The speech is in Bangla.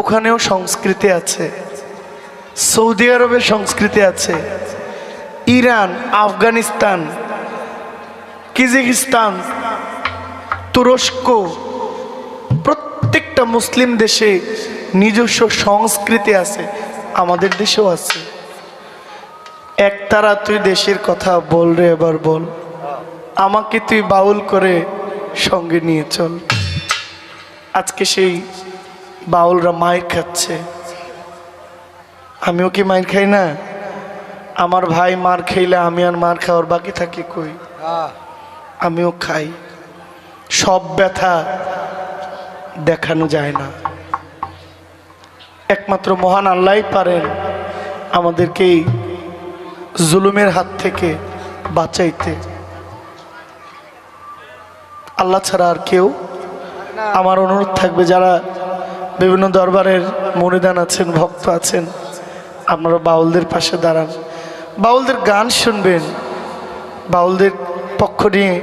ওখানেও সংস্কৃতি আছে, সৌদি আরবের সংস্কৃতি আছে, ইরান, আফগানিস্তান, কিরগিজস্তান, তুরস্ক, প্রত্যেকটা মুসলিম দেশে নিজস্ব সংস্কৃতি আছে, আমাদের দেশেও আছে। একতারা তুই দেশের কথা বল রে, এবার বল, আমাকে তুই বাউল করে সঙ্গে নিয়ে চল। আজকে সেই বাউলরা মায়ের খাচ্ছে, আমিও কি মায়ের খাই না? আমার ভাই মার খাইলে আমি আর মার খাওয়ার বাকি থাকি কই? আমিও খাই। সব ব্যথা দেখানো যায় না, একমাত্র মহান আল্লাহই পারেন আমাদেরকে এই জুলুমের হাত থেকে বাঁচাইতে। আল্লাহ ছাড়া আর কেউ। আমার অনুরোধ থাকবে, যারা বিভিন্ন দরবারের মুরিদান আছেন, ভক্ত আছেন, আপনারা বাউলদের পাশে দাঁড়ান, বাউলদের গান শুনবেন, বাউলদের পক্ষ নিয়ে